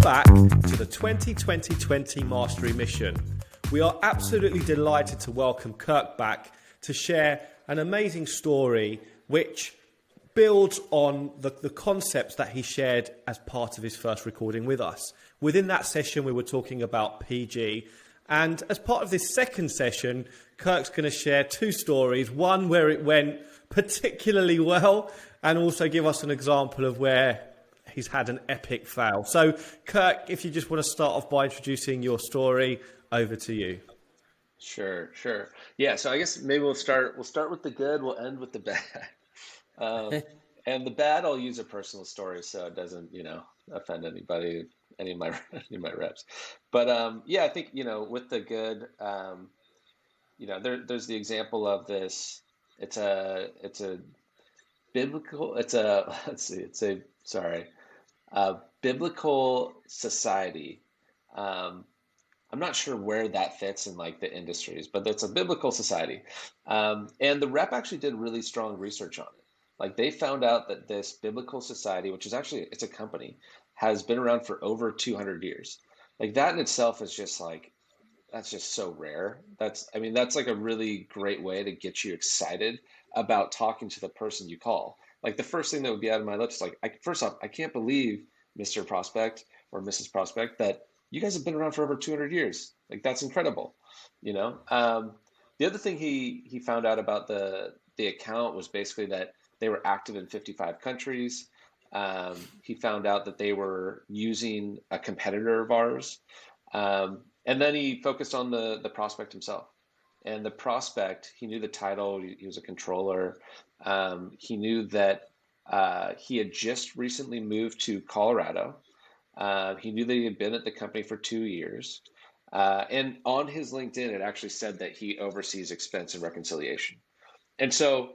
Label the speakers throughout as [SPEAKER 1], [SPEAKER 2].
[SPEAKER 1] back to the 2020 Mastery Mission. We are absolutely delighted to welcome Kirk back to share an amazing story which builds on the concepts that he shared as part of his first recording with us. Within that session, we were talking about PG. And as part of this second session, Kirk's going to share two stories, one where it went particularly well, and also give us an example of where he's had an epic fail. So, Kirk, if you just want to start off by introducing your story, over to you.
[SPEAKER 2] Sure. Yeah, so I guess maybe we'll start with the good, we'll end with the bad. Um, and the bad, I'll use a personal story so it doesn't, offend anybody, any of my any of my reps. But yeah, I think, with the good, there's the example of this. It's a biblical, it's a, let's see, a biblical society. I'm not sure where that fits in like the industries, but it's a biblical society. And the rep actually did really strong research on it. Like they found out that this biblical society, which is actually, it's a company, has been around for over 200 years. Like that in itself is just like, that's just so rare. That's like a really great way to get you excited about talking to the person you call. Like the first thing that would be out of my lips is like, first off, I can't believe, Mr. Prospect or Mrs. Prospect, that you guys have been around for over 200 years. Like that's incredible, The other thing he found out about the account was basically that they were active in 55 countries. He found out that they were using a competitor of ours. And then he focused on the prospect himself. And the prospect, he knew the title, he was a controller. He knew that he had just recently moved to Colorado. He knew that he had been at the company for 2 years. And on his LinkedIn, it actually said that he oversees expense and reconciliation. And so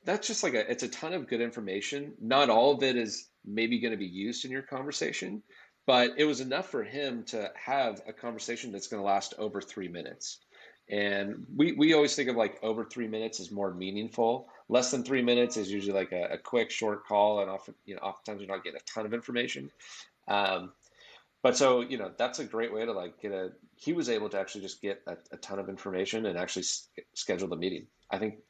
[SPEAKER 2] that's just like it's a ton of good information. Not all of it is maybe going to be used in your conversation, but it was enough for him to have a conversation that's going to last over 3 minutes. And we always think of like over 3 minutes is more meaningful. Less than 3 minutes is usually like a quick short call. And often, oftentimes you're not getting a ton of information. But so, that's a great way to like he was able to actually just get a ton of information and actually schedule the meeting. I think,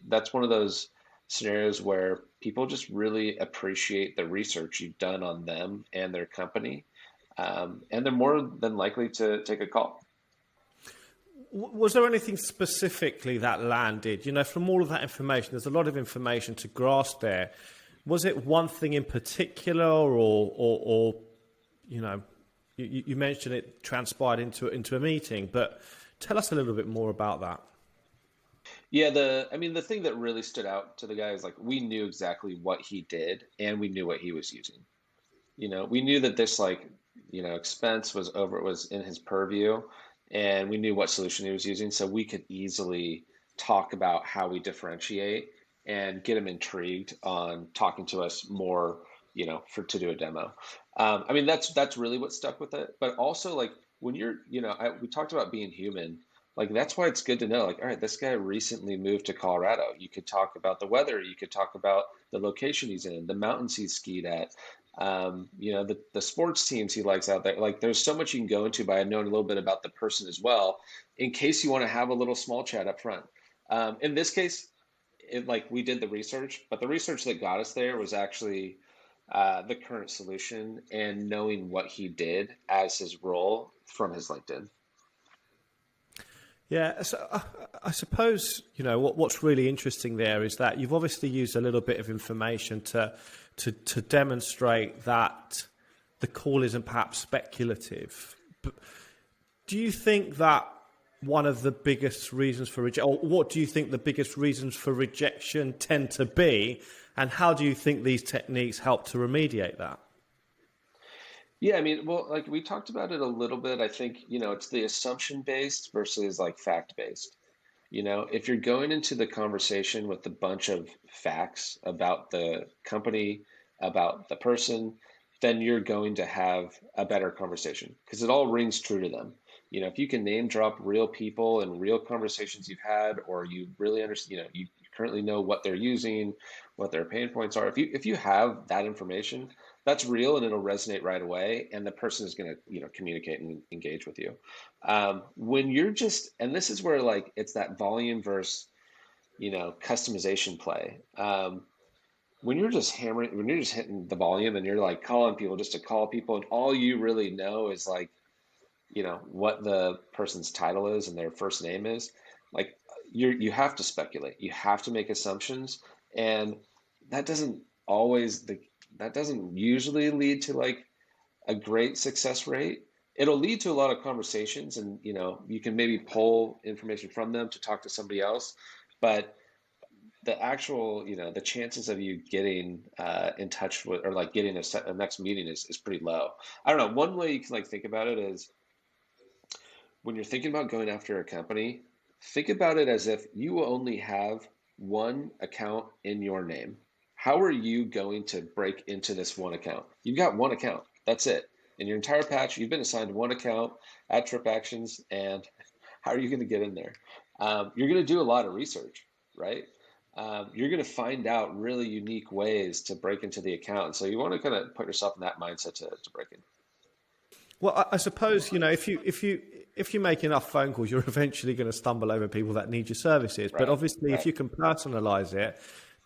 [SPEAKER 2] that's one of those scenarios where people just really appreciate the research you've done on them and their company. And they're more than likely to take a call.
[SPEAKER 1] Was there anything specifically that landed? From all of that information, there's a lot of information to grasp there. Was it one thing in particular or you mentioned it transpired into a meeting, but tell us a little bit more about that.
[SPEAKER 2] Yeah, the thing that really stood out to the guy is like we knew exactly what he did and we knew what he was using. We knew that this expense was in his purview, and we knew what solution he was using, so we could easily talk about how we differentiate and get him intrigued on talking to us more, to do a demo. That's really what stuck with it. But also like when you're, we talked about being human. Like, that's why it's good to know, like, all right, this guy recently moved to Colorado. You could talk about the weather. You could talk about the location he's in, the mountains he's skied at, the sports teams he likes out there. Like, there's so much you can go into by knowing a little bit about the person as well, in case you want to have a little small chat up front. In this case, we did the research, but the research that got us there was actually the current solution and knowing what he did as his role from his LinkedIn.
[SPEAKER 1] Yeah, so I suppose, what's really interesting there is that you've obviously used a little bit of information to demonstrate that the call isn't perhaps speculative. But do you think that one of the biggest reasons for rejection, or what do you think the biggest reasons for rejection tend to be, and how do you think these techniques help to remediate that?
[SPEAKER 2] Yeah, like we talked about it a little bit. I think, it's the assumption-based versus like fact-based. If you're going into the conversation with a bunch of facts about the company, about the person, then you're going to have a better conversation because it all rings true to them. If you can name drop real people and real conversations you've had, or you really understand, you currently know what they're using, what their pain points are. If you have that information, that's real and it'll resonate right away, and the person is going to, communicate and engage with you. When you're just, and this is where like it's that volume versus, customization play. When you're just hammering, when you're just hitting the volume and you're like calling people just to call people, and all you really know is like, what the person's title is and their first name is, like you have to speculate, you have to make assumptions, and that doesn't always the that doesn't usually lead to like a great success rate. It'll lead to a lot of conversations, and you can maybe pull information from them to talk to somebody else, but the actual, the chances of you getting in touch with, or like getting a next meeting is pretty low. I don't know. One way you can like think about it is when you're thinking about going after a company, think about it as if you only have one account in your name. How are you going to break into this one account? You've got one account. That's it. In your entire patch, you've been assigned one account at TripActions, and how are you going to get in there? You're going to do a lot of research, right? You're going to find out really unique ways to break into the account. So you want to kind of put yourself in that mindset to break in.
[SPEAKER 1] Well, I suppose if you make enough phone calls, you're eventually going to stumble over people that need your services. But
[SPEAKER 2] Right,
[SPEAKER 1] obviously,
[SPEAKER 2] right.
[SPEAKER 1] if you can personalize it,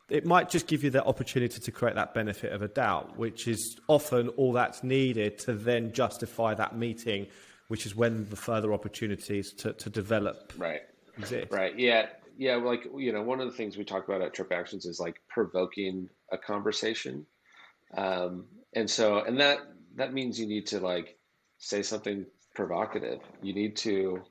[SPEAKER 1] it might just give you the opportunity to create that benefit of a doubt, which is often all that's needed to then justify that meeting, which is when the further opportunities to develop
[SPEAKER 2] Right.
[SPEAKER 1] exist.
[SPEAKER 2] Right. Yeah. Yeah. Like, one of the things we talk about at TripActions is like provoking a conversation. And that means you need to like say something provocative. You need to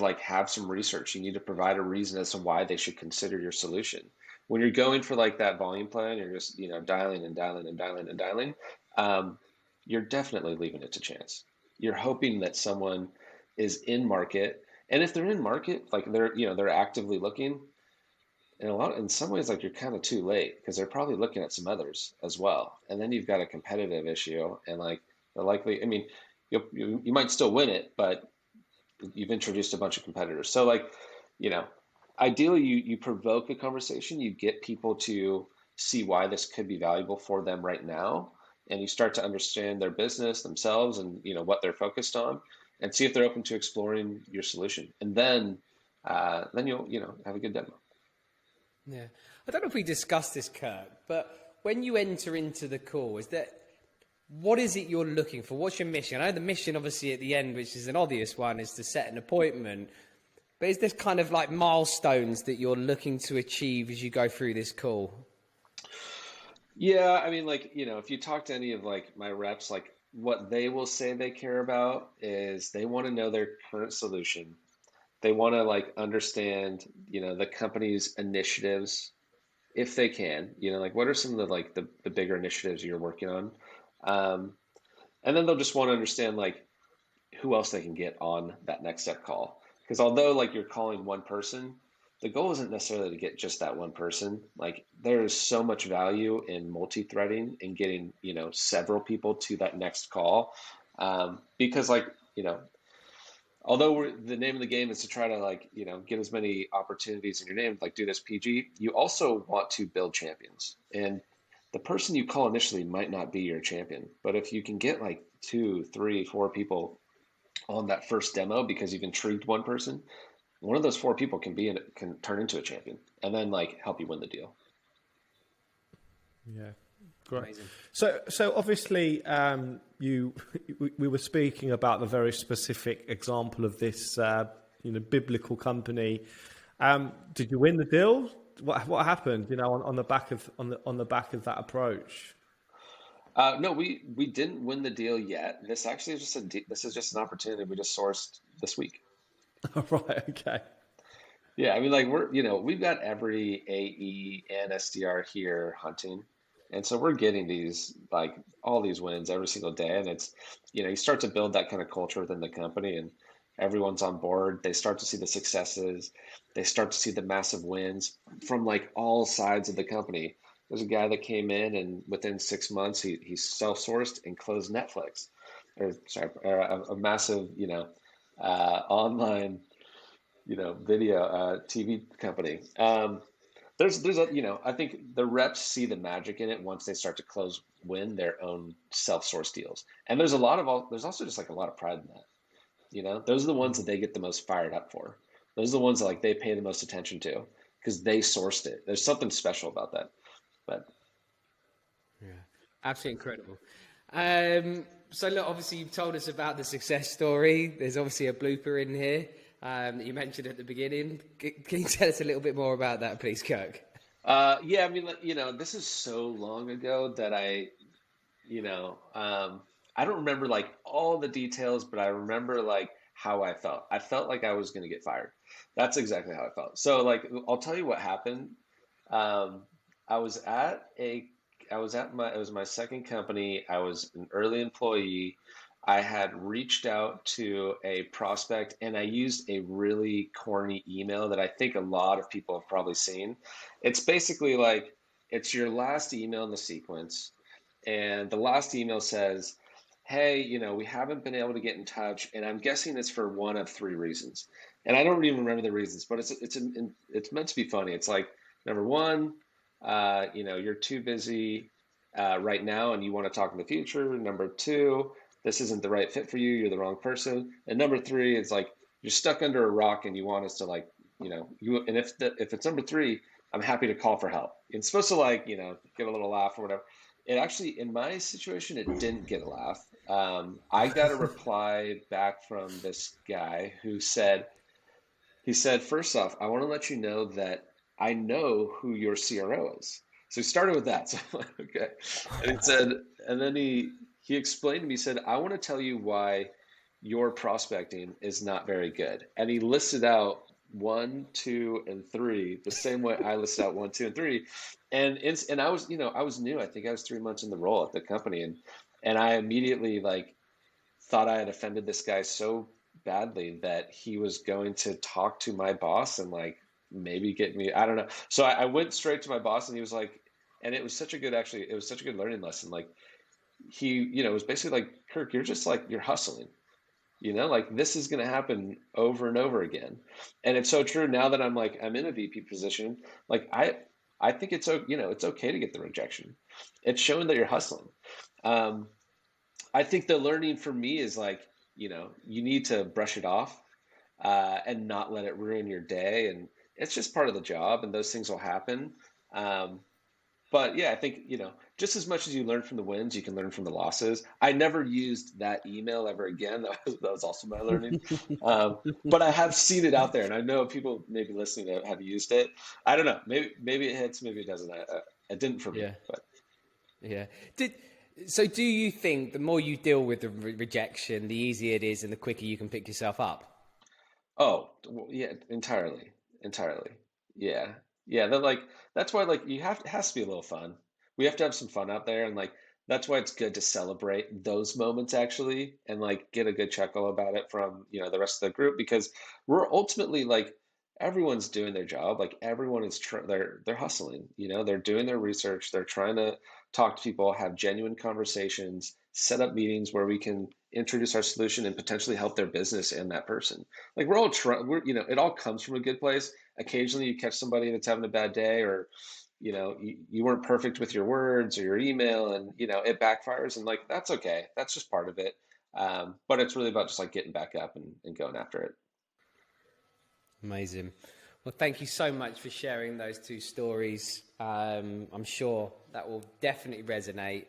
[SPEAKER 2] like have some research. You need to provide a reason as to why they should consider your solution. When you're going for like that volume plan, you're just, dialing and dialing and dialing and dialing. Um, you're definitely leaving it to chance. You're hoping that someone is in market. And if they're in market, like they're actively looking, in some ways, like you're kind of too late because they're probably looking at some others as well. And then you've got a competitive issue, and like the likely, I mean, you might still win it, but you've introduced a bunch of competitors. So like, you know, ideally you provoke a conversation, you get people to see why this could be valuable for them right now, and you start to understand their business themselves and what they're focused on, and see if they're open to exploring your solution. And then you'll have a good demo.
[SPEAKER 3] Yeah. I don't know if we discussed this, Kirk, but when you enter into the call, what is it you're looking for? What's your mission? I know the mission, obviously, at the end, which is an obvious one, is to set an appointment. But is this kind of like milestones that you're looking to achieve as you go through this call?
[SPEAKER 2] Yeah, I mean, like, if you talk to any of like my reps, like what they will say they care about is they want to know their current solution. They want to like understand, the company's initiatives if they can, like what are some of the like the bigger initiatives you're working on? Um, and then they'll just want to understand like who else they can get on that next step call. Because although like you're calling one person, the goal isn't necessarily to get just that one person. Like there is so much value in multi-threading and getting, several people to that next call. Because like, although the name of the game is to try to like, get as many opportunities in your name, like do this PG, you also want to build champions. And the person you call initially might not be your champion, but if you can get like two, three, four people on that first demo because you've intrigued one person, one of those four people can turn into a champion and then like help you win the deal.
[SPEAKER 1] Yeah, great.
[SPEAKER 3] Amazing.
[SPEAKER 1] So obviously, we were speaking about the very specific example of this, biblical company. Did you win the deal? What happened? On the back of that approach.
[SPEAKER 2] No, we didn't win the deal yet. This actually is this is just an opportunity we just sourced this week.
[SPEAKER 1] Right. Okay.
[SPEAKER 2] Yeah, I mean, like we've got every AE and SDR here hunting, and so we're getting these like all these wins every single day, and it's you start to build that kind of culture within the company, and everyone's on board. They start to see the successes, they start to see the massive wins from like all sides of the company. There's a guy that came in, and within 6 months, he self-sourced and closed Netflix, or sorry, a massive online video TV company. there's a, I think the reps see the magic in it once they start to win their own self-source deals. And there's also just like a lot of pride in that. Those are the ones that they get the most fired up for. Those are the ones that like they pay the most attention to because they sourced it. There's something special about that. But
[SPEAKER 3] yeah, absolutely incredible. So look, obviously you've told us about the success story. There's obviously a blooper in here that you mentioned at the beginning. Can you tell us a little bit more about that, please, Kirk?
[SPEAKER 2] yeah, I mean, this is so long ago that I don't remember like all the details, but I remember like how I felt. I felt like I was going to get fired. That's exactly how I felt. So like, I'll tell you what happened. Um, I was at it was my second company. I was an early employee. I had reached out to a prospect and I used a really corny email that I think a lot of people have probably seen. It's basically like, it's your last email in the sequence. And the last email says, hey, we haven't been able to get in touch, and I'm guessing it's for one of three reasons. And I don't even remember the reasons, but it's meant to be funny. It's like, number one, you're too busy right now and you want to talk in the future. Number two, this isn't the right fit for you. You're the wrong person. And number three, it's like you're stuck under a rock and you want us to like, and if it's number three, I'm happy to call for help. It's supposed to like, get a little laugh or whatever. It actually, in my situation, it didn't get a laugh. I got a reply back from this guy he said, first off, I want to let you know that I know who your CRO is. So he started with that. So I'm like, okay. And he said, and then he explained to me, he said, I want to tell you why your prospecting is not very good. And he listed out 1, 2, and 3 the same way I listed out 1, 2, and 3. And I was, I was new. I think I was 3 months in the role at the company, and I immediately like thought I had offended this guy so badly that he was going to talk to my boss and like maybe get me, I don't know. So I went straight to my boss and he was like, and it was such a good, actually, it was such a good learning lesson. Like it was basically like, Kirk, you're just like, you're hustling, like this is going to happen over and over again. And it's so true now that I'm in a VP position. Like I think it's okay to get the rejection. It's showing that you're hustling. I think the learning for me is like, you need to brush it off and not let it ruin your day. And it's just part of the job, and those things will happen. But yeah, I think, just as much as you learn from the wins, you can learn from the losses. I never used that email ever again. That was also my learning. But I have seen it out there, and I know people maybe listening that have used it. I don't know. Maybe it hits, maybe it doesn't. It didn't for me.
[SPEAKER 3] Yeah.
[SPEAKER 2] But
[SPEAKER 3] Yeah. So do you think the more you deal with the rejection, the easier it is and the quicker you can pick yourself up?
[SPEAKER 2] Oh, well, yeah, entirely. Entirely. Yeah. Yeah, that's why like it has to be a little fun. We have to have some fun out there, and like that's why it's good to celebrate those moments actually and like get a good chuckle about it from, the rest of the group, because we're ultimately like everyone's doing their job. Like everyone is they're hustling, they're doing their research, they're trying to talk to people, have genuine conversations, set up meetings where we can introduce our solution and potentially help their business and that person. Like we're all trying, it all comes from a good place. Occasionally you catch somebody that's having a bad day, or you weren't perfect with your words or your email, and it backfires, and like that's okay. That's just part of it. But it's really about just like getting back up and going after it.
[SPEAKER 3] Amazing. Well, thank you so much for sharing those two stories. I'm sure that will definitely resonate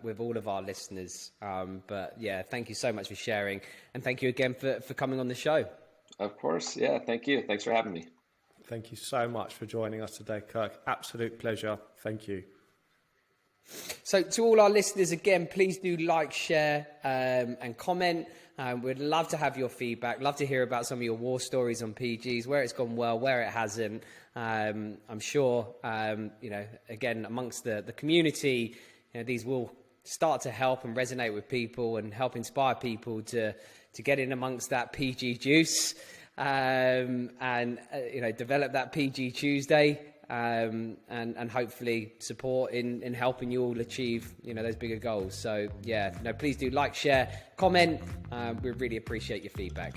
[SPEAKER 3] with all of our listeners. But yeah, thank you so much for sharing, and thank you again for coming on the show.
[SPEAKER 2] Of course. Yeah. Thank you. Thanks for having me.
[SPEAKER 1] Thank you so much for joining us today, Kirk. Absolute pleasure. Thank you.
[SPEAKER 3] So to all our listeners, again, please do like, share, and comment. We'd love to have your feedback. Love to hear about some of your war stories on PGs, where it's gone well, where it hasn't. I'm sure, again, amongst the community, these will start to help and resonate with people and help inspire people to get in amongst that PG juice, and develop that PG Tuesday. And hopefully support in helping you all achieve, those bigger goals. So yeah, please do like, share, comment. We really appreciate your feedback.